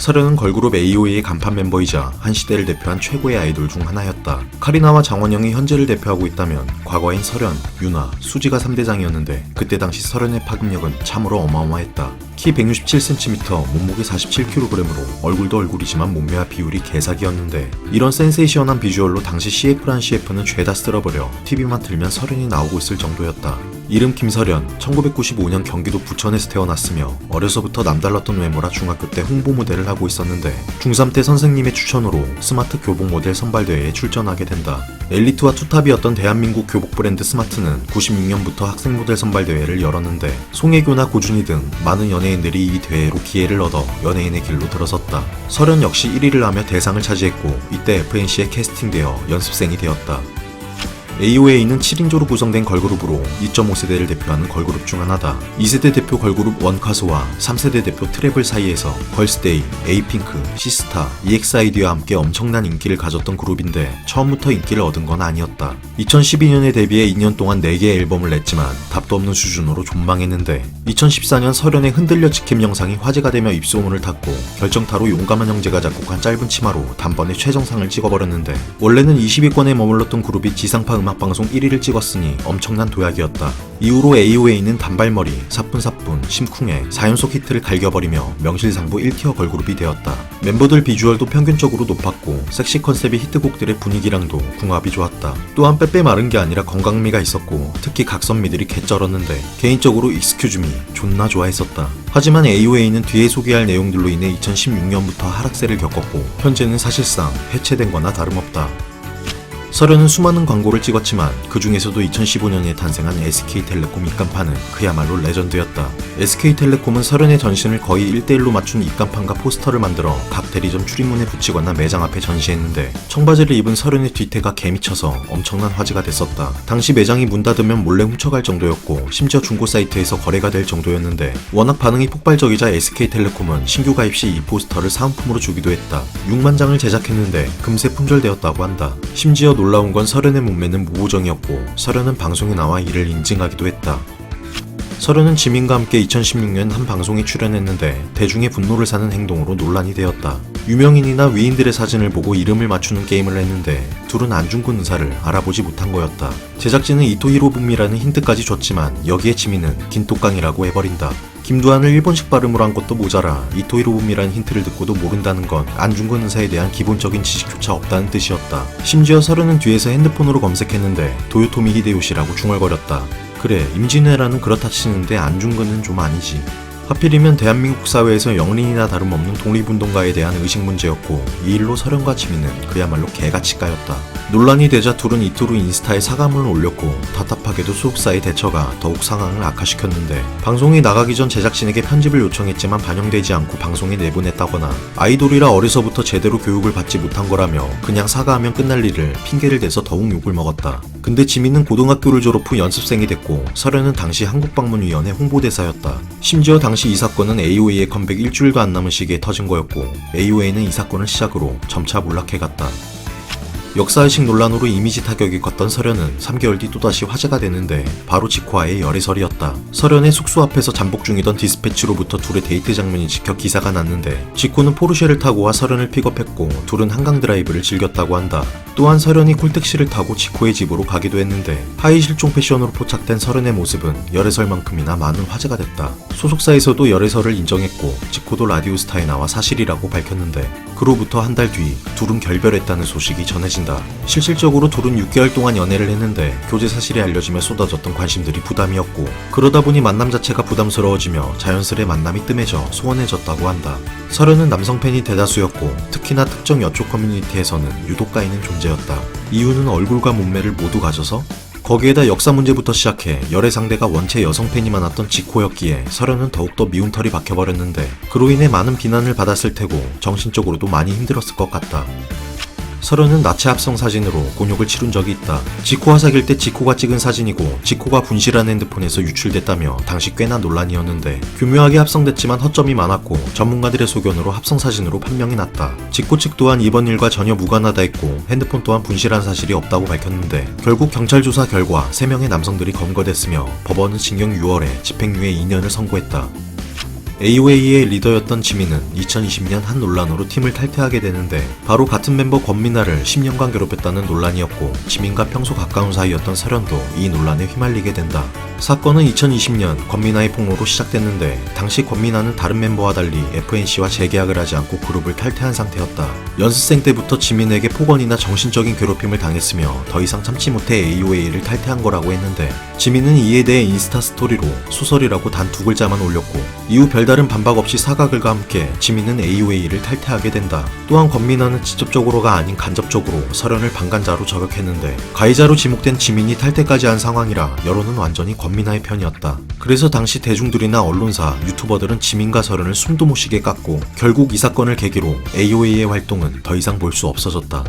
설현은 걸그룹 AOA의 간판 멤버이자 한 시대를 대표한 최고의 아이돌 중 하나였다. 카리나와 장원영이 현재를 대표하고 있다면 과거엔 설현, 유나, 수지가 3대장이었는데 그때 당시 설현의 파급력은 참으로 어마어마했다. 키 167cm, 몸무게 47kg으로 얼굴도 얼굴이지만 몸매와 비율이 개사기였는데 이런 센세이션한 비주얼로 당시 CF란 CF는 죄다 쓸어버려 TV만 틀면 설현이 나오고 있을 정도였다. 이름 김설현, 1995년 경기도 부천에서 태어났으며 어려서부터 남달랐던 외모라 중학교 때 홍보 모델을 하고 있었는데 중3 때 선생님의 추천으로 스마트 교복 모델 선발대회에 출전하게 된다. 엘리트와 투탑이었던 대한민국 교복 브랜드 스마트는 96년부터 학생 모델 선발대회를 열었는데 송혜교나 고준희 등 많은 연예인들이 이 대회로 기회를 얻어 연예인의 길로 들어섰다. 설현 역시 1위를 하며 대상을 차지했고 이때 FNC에 캐스팅되어 연습생이 되었다. AOA는 7인조로 구성된 걸그룹으로 2.5세대를 대표하는 걸그룹 중 하나다. 2세대 대표 걸그룹 원카소와 3세대 대표 트래블 사이에서 걸스데이, 에이핑크, 시스타, EXID와 함께 엄청난 인기를 가졌던 그룹인데 처음부터 인기를 얻은 건 아니었다. 2012년에 데뷔해 2년 동안 4개의 앨범을 냈지만 답도 없는 수준으로 존망했는데 2014년 설현의 흔들려 직캠 영상이 화제가 되며 입소문을 탔고 결정타로 용감한 형제가 작곡한 짧은 치마로 단번에 최정상을 찍어버렸는데 원래는 20위권에 머물렀던 그룹이 지상파 음악방송 1위를 찍었으니 엄청난 도약이었다. 이후로 AOA는 단발머리, 사뿐사뿐, 심쿵해 4연속 히트를 갈겨버리며 명실상부 1티어 걸그룹이 되었다. 멤버들 비주얼도 평균적으로 높았고 섹시 컨셉의 히트곡들의 분위기랑도 궁합이 좋았다. 또한 빼빼 마른 게 아니라 건강미가 있었고 특히 각선미들이 개쩔었는데 개인적으로 익스큐즈미 존나 좋아했었다. 하지만 AOA는 뒤에 소개할 내용들로 인해 2016년부터 하락세를 겪었고 현재는 사실상 해체된 거나 다름없다. 설현은 수많은 광고를 찍었지만 그 중에서도 2015년에 탄생한 SK텔레콤 입간판은 그야말로 레전드였다. SK텔레콤은 설현의 전신을 거의 1대1로 맞춘 입간판과 포스터를 만들어 각 대리점 출입문에 붙이거나 매장 앞에 전시했는데 청바지를 입은 설현의 뒤태가 개미쳐서 엄청난 화제가 됐었다. 당시 매장이 문 닫으면 몰래 훔쳐갈 정도였고 심지어 중고 사이트에서 거래가 될 정도였는데 워낙 반응이 폭발적이자 SK텔레콤은 신규 가입 시 이 포스터를 사은품으로 주기도 했다. 6만 장을 제작했는데 금세 품절되었다고 한다. 심지어 놀라운 건 설현의 몸매는 무보정이었고 설현은 방송에 나와 이를 인증하기도 했다. 설현은 지민과 함께 2016년 한 방송에 출연했는데 대중의 분노를 사는 행동으로 논란이 되었다. 유명인이나 위인들의 사진을 보고 이름을 맞추는 게임을 했는데 둘은 안중근 의사를 알아보지 못한 거였다. 제작진은 이토 히로부미라는 힌트까지 줬지만 여기에 지민은 긴똑강이라고 해버린다. 김두한을 일본식 발음으로 한 것도 모자라 이토 히로부미라는 힌트를 듣고도 모른다는 건 안중근 의사에 대한 기본적인 지식조차 없다는 뜻이었다. 심지어 설현은 뒤에서 핸드폰으로 검색했는데 도요토미 히데요시라고 중얼거렸다. 그래, 임진왜란은 그렇다 치는데 안중근은 좀 아니지. 하필이면 대한민국 사회에서 영린이나 다름없는 독립운동가에 대한 의식 문제였고 이 일로 설현과 지민은 그야말로 개같이 까였다. 논란이 되자 둘은 이틀 후 인스타에 사과문을 올렸고 답답하게도 소속사의 대처가 더욱 상황을 악화시켰는데 방송이 나가기 전 제작진에게 편집을 요청했지만 반영되지 않고 방송에 내보냈다거나 아이돌이라 어려서부터 제대로 교육을 받지 못한 거라며 그냥 사과하면 끝날 일을 핑계를 대서 더욱 욕을 먹었다. 근데 지민은 고등학교를 졸업 후 연습생이 됐고 설현은 당시 한국방문위원회 홍보대사였다. 심지어 당시 이 사건은 AOA의 컴백 일주일도 안 남은 시기에 터진 거였고 AOA는 이 사건을 시작으로 점차 몰락해갔다. 역사의식 논란으로 이미지 타격이 컸던 설현은 3개월 뒤 또다시 화제가 되는데 바로 지코와의 열애설이었다. 설현의 숙소 앞에서 잠복 중이던 디스패치로부터 둘의 데이트 장면이 찍혀 기사가 났는데 지코는 포르쉐를 타고 와 설현을 픽업했고 둘은 한강 드라이브를 즐겼다고 한다. 또한 설현이 콜택시를 타고 지코의 집으로 가기도 했는데 하이 실종 패션으로 포착된 설현의 모습은 열애설만큼이나 많은 화제가 됐다. 소속사에서도 열애설을 인정했고 지코도 라디오스타에 나와 사실이라고 밝혔는데 그로부터 한 달 뒤 둘은 결별했다는 소식이 전해진다. 실질적으로 둘은 6개월 동안 연애를 했는데 교제 사실이 알려지며 쏟아졌던 관심들이 부담이었고 그러다 보니 만남 자체가 부담스러워지며 자연스레 만남이 뜸해져 소원해졌다고 한다. 설현은 남성 팬이 대다수였고 특히나 특정 여초 커뮤니티에서는 유독 까이는 존재였다. 이유는 얼굴과 몸매를 모두 가져서? 거기에다 역사 문제부터 시작해 열애 상대가 원체 여성 팬이 많았던 지코였기에 설현은 더욱더 미운 털이 박혀버렸는데 그로 인해 많은 비난을 받았을 테고 정신적으로도 많이 힘들었을 것 같다. 설현은 나체 합성 사진으로 곤욕을 치룬 적이 있다. 지코와 사귈 때 지코가 찍은 사진이고 지코가 분실한 핸드폰에서 유출됐다며 당시 꽤나 논란이었는데 교묘하게 합성됐지만 허점이 많았고 전문가들의 소견으로 합성 사진으로 판명이 났다. 지코 측 또한 이번 일과 전혀 무관하다 했고 핸드폰 또한 분실한 사실이 없다고 밝혔는데 결국 경찰 조사 결과 3명의 남성들이 검거됐으며 법원은 징역 6월에 집행유예 2년을 선고했다. AOA의 리더였던 지민은 2020년 한 논란으로 팀을 탈퇴하게 되는데 바로 같은 멤버 권미나를 10년간 괴롭혔다는 논란이었고 지민과 평소 가까운 사이였던 설현도 이 논란에 휘말리게 된다. 사건은 2020년 권미나의 폭로로 시작됐는데 당시 권미나는 다른 멤버와 달리 FNC와 재계약을 하지 않고 그룹을 탈퇴한 상태였다. 연습생 때부터 지민에게 폭언이나 정신적인 괴롭힘을 당했으며 더 이상 참지 못해 AOA를 탈퇴한 거라고 했는데 지민은 이에 대해 인스타 스토리로 소설이라고 단 2글자만 올렸고 이후 별다른 반박 없이 사과글과 함께 지민은 AOA를 탈퇴하게 된다. 또한 권미나는 직접적으로가 아닌 간접적으로 설현을 방관자로 저격했는데 가해자로 지목된 지민이 탈퇴까지 한 상황이라 여론은 완전히 권미나의 편이었다. 그래서 당시 대중들이나 언론사, 유튜버들은 지민과 설현을 숨도 못 쉬게 깠고 결국 이 사건을 계기로 AOA의 활동은 더 이상 볼 수 없어졌다.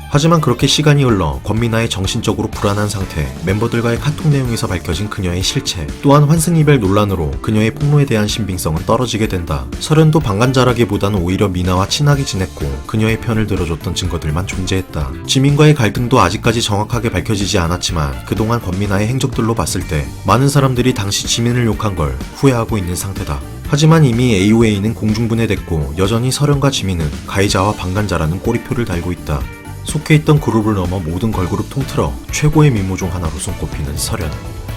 하지만 그렇게 시간이 흘러 권미나의 정신적으로 불안한 상태, 멤버들과의 카톡 내용에서 밝혀진 그녀의 실체, 또한 환승이별 논란으로 그녀의 폭로에 대한 신빙성은 떨어지게 된다. 설현도 방관자라기보다는 오히려 미나와 친하게 지냈고 그녀의 편을 들어줬던 증거들만 존재했다. 지민과의 갈등도 아직까지 정확하게 밝혀지지 않았지만 그동안 권미나의 행적들로 봤을 때 많은 사람들이 당시 지민을 욕한 걸 후회하고 있는 상태다. 하지만 이미 AOA는 공중분해됐고 여전히 설현과 지민은 가해자와 방관자라는 꼬리표를 달고 있다. 속해 있던 그룹을 넘어 모든 걸그룹 통틀어 최고의 미모 중 하나로 손꼽히는 설현.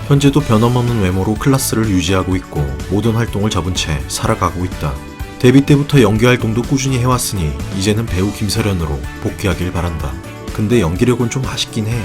현재도 변함없는 외모로 클래스를 유지하고 있고 모든 활동을 접은 채 살아가고 있다. 데뷔 때부터 연기 활동도 꾸준히 해왔으니 이제는 배우 김설현으로 복귀하길 바란다. 근데 연기력은 좀 아쉽긴 해.